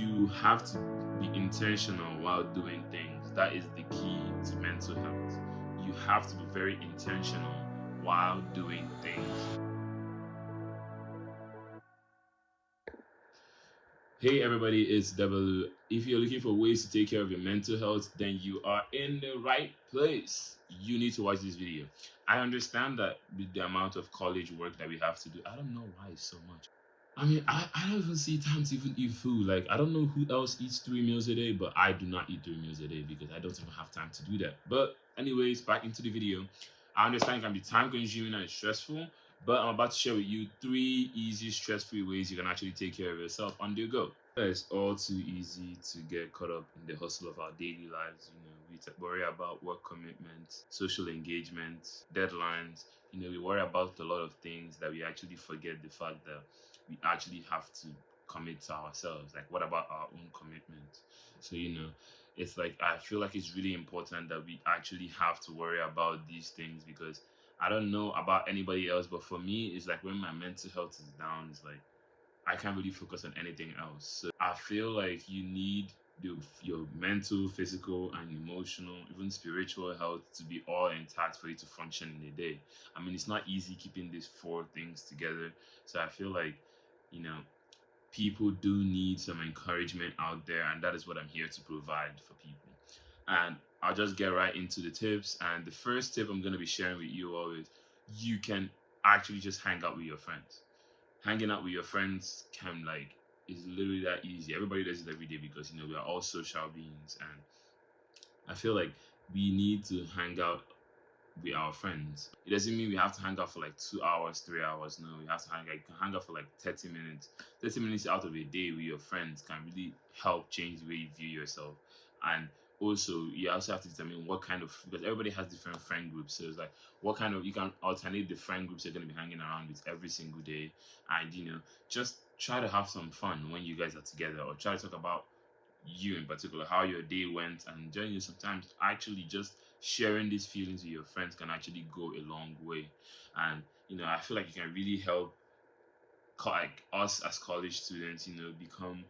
you have to be intentional while doing things. That is the key to mental health. You have to be very intentional while doing things. Hey everybody, it's W. If you're looking for ways to take care of your mental health, then you are in the right place. You need to watch this video. I understand that with the amount of college work that we have to do, I don't know why it's so much. I mean, I don't even see time to even eat food. Like, I don't know who else eats 3 meals a day, but I do not eat 3 meals a day because I don't even have time to do that. But, anyways, back into the video. I understand it can be time consuming and stressful, but I'm about to share with you 3 easy stress free ways you can actually take care of yourself on the go. It's all too easy to get caught up in the hustle of our daily lives. We worry about work commitments, social engagement, deadlines. We worry about a lot of things that we actually forget the fact that we actually have to commit to ourselves. Like, what about our own commitment? So, it's like I feel like it's really important that we actually have to worry about these things because I don't know about anybody else, but for me, it's like when my mental health is down, it's like I can't really focus on anything else. So I feel like you need your mental, physical, and emotional, even spiritual health to be all intact for you to function in a day. I mean, it's not easy keeping these four things together. So I feel like, you know, people do need some encouragement out there, and that is what I'm here to provide for people. And I'll just get right into the tips. And the first tip I'm going to be sharing with you all is you can actually just hang out with your friends. Hanging out with your friends can is literally that easy. Everybody does it every day because we are all social beings, and I feel like we need to hang out with our friends. It doesn't mean we have to hang out for like 2 hours, 3 hours. No, we have to hang out for like 30 minutes. 30 minutes out of a day with your friends can really help change the way you view yourself. And also, you also have to determine what kind of, because everybody has different friend groups. So it's like, what kind of, you can alternate the friend groups you're going to be hanging around with every single day. And, just try to have some fun when you guys are together, or try to talk about you in particular, how your day went, and sometimes actually just sharing these feelings with your friends can actually go a long way. And I feel like it can really help like us as college students, become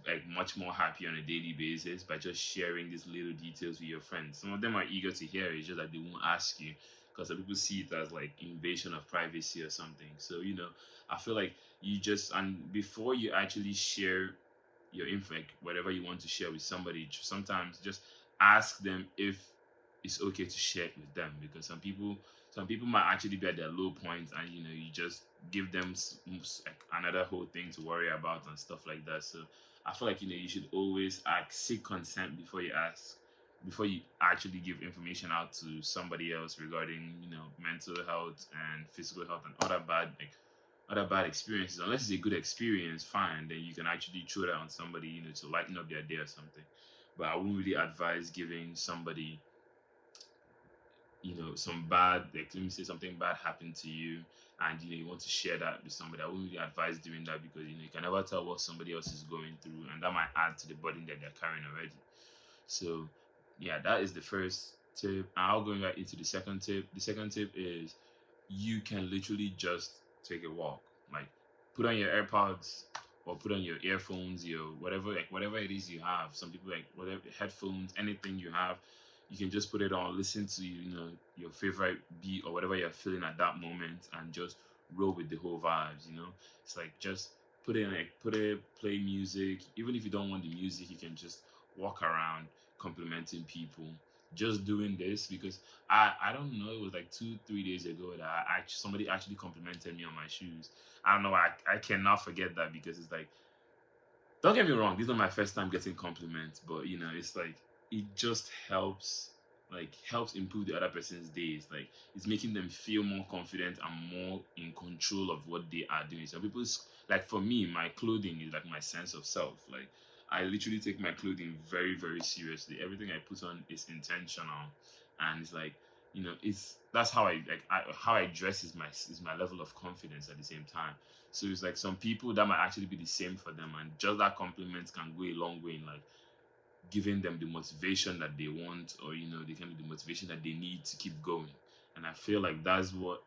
like much more happy on a daily basis by just sharing these little details with your friends. Some of them are eager to hear it, it's just that they won't ask you because some people see it as like invasion of privacy or something. So I feel like you just, and before you actually share your info, like whatever you want to share with somebody, sometimes just ask them if it's okay to share it with them, because some people might actually be at their low point, and you just give them like another whole thing to worry about and stuff like that. So I feel like you should always seek consent before you ask, before you actually give information out to somebody else regarding mental health and physical health and other bad experiences. Unless it's a good experience, fine, then you can actually throw that on somebody, to lighten up their day or something. But I wouldn't really advise giving somebody, some bad, like, let me say something bad happened to you, and you want to share that with somebody. I wouldn't really advise doing that because you can never tell what somebody else is going through, and that might add to the burden that they're carrying already. So yeah, that is the first tip. I'll go right into the second tip. The second tip is you can literally just take a walk. Like, put on your AirPods or put on your earphones, your whatever, like whatever it is you have. Some people like whatever headphones, anything you have, you can just put it on, listen to your favorite beat or whatever you're feeling at that moment, and just roll with the whole vibes. It's like just play music. Even if you don't want the music, you can just walk around complimenting people, just doing this, because I don't know, it was like 2-3 days ago that somebody actually complimented me on my shoes. I don't know, I cannot forget that, because it's like, don't get me wrong, this is not my first time getting compliments, but it's like it just helps improve the other person's days. Like, it's making them feel more confident and more in control of what they are doing. Some people's, like, for me, my clothing is like my sense of self. Like, I literally take my clothing very, very seriously. Everything I put on is intentional, and it's like, it's that's how how I dress is my level of confidence at the same time. So it's like some people that might actually be the same for them, and just that compliment can go a long way in like giving them the motivation that they want, or the kind of the motivation that they need to keep going. And I feel like that's what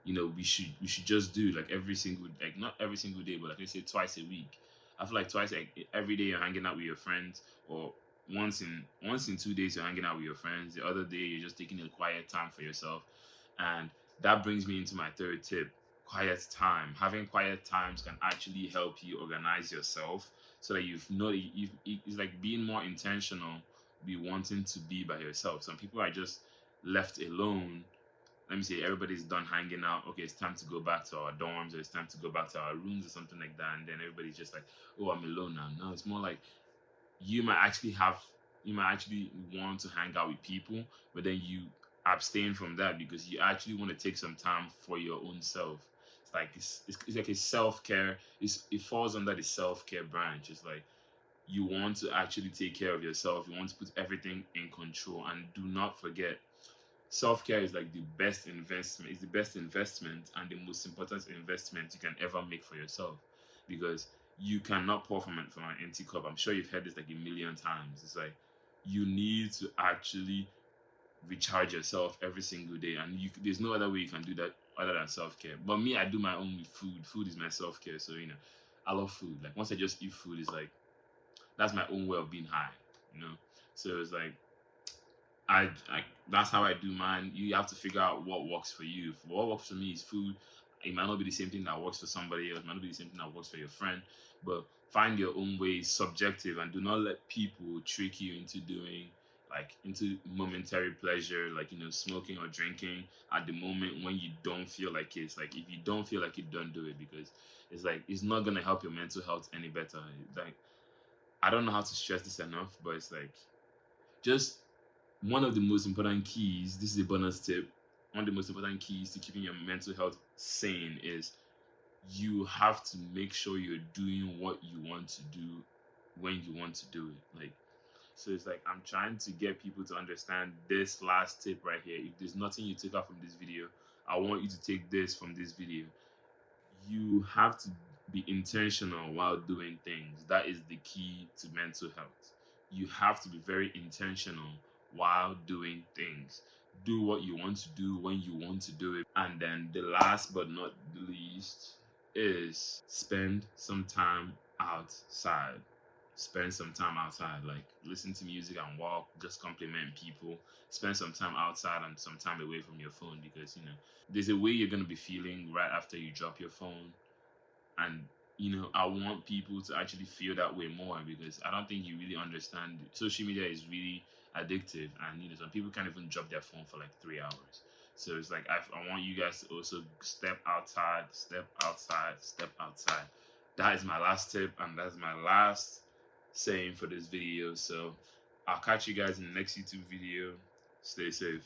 we should just do, like every single, like not every single day, but like I say twice a week. I feel like twice, like every day you're hanging out with your friends, or once in 2 days you're hanging out with your friends. The other day you're just taking a quiet time for yourself. And that brings me into my third tip: quiet time. Having quiet times can actually help you organize yourself, so that it's like being more intentional, be wanting to be by yourself. Some people are just left alone. Let me say everybody's done hanging out. Okay, it's time to go back to our dorms, or it's time to go back to our rooms, or something like that. And then everybody's just like, oh, I'm alone now. No, it's more like you might actually have you might actually want to hang out with people, but then you abstain from that because you actually want to take some time for your own self. It's like a self-care. It falls under the self-care branch. It's like you want to actually take care of yourself. You want to put everything in control. And do not forget, self-care is like the best investment. It's the best investment and the most important investment you can ever make for yourself, because you cannot pour from an empty cup. I'm sure you've heard this like a million times. It's like you need to actually recharge yourself every single day, and there's no other way you can do that other than self-care. But me, I do my own with food. Food is my self-care. So I love food. Like once I just eat food, it's like that's my own way of being high. you know so it's like I that's how I do mine. You have to figure out what works for you. What works for me is food. It might not be the same thing that works for somebody else. It might not be the same thing that works for your friend. But find your own way, subjective, and do not let people trick you into doing into momentary pleasure, like smoking or drinking at the moment when you don't feel like it. It's like if you don't feel like it, don't do it, because it's like it's not gonna help your mental health any better. Like I don't know how to stress this enough, but it's like just one of the most important keys, this is a bonus tip, one of the most important keys to keeping your mental health sane is you have to make sure you're doing what you want to do when you want to do it. So it's like I'm trying to get people to understand this last tip right here. If there's nothing you take out from this video, I want you to take this from this video. You have to be intentional while doing things. That is the key to mental health. You have to be very intentional while doing things. Do what you want to do when you want to do it. And then the last but not the least is spend some time outside. Spend some time outside, like listen to music and walk, just compliment people. Spend some time outside and some time away from your phone, because there's a way you're going to be feeling right after you drop your phone. And I want people to actually feel that way more, because I don't think you really understand. Social media is really addictive, and some people can't even drop their phone for like 3 hours. So it's like I want you guys to also step outside, step outside, step outside. That is my last tip, and that's my last saying for this video. So I'll catch you guys in the next YouTube video. Stay safe.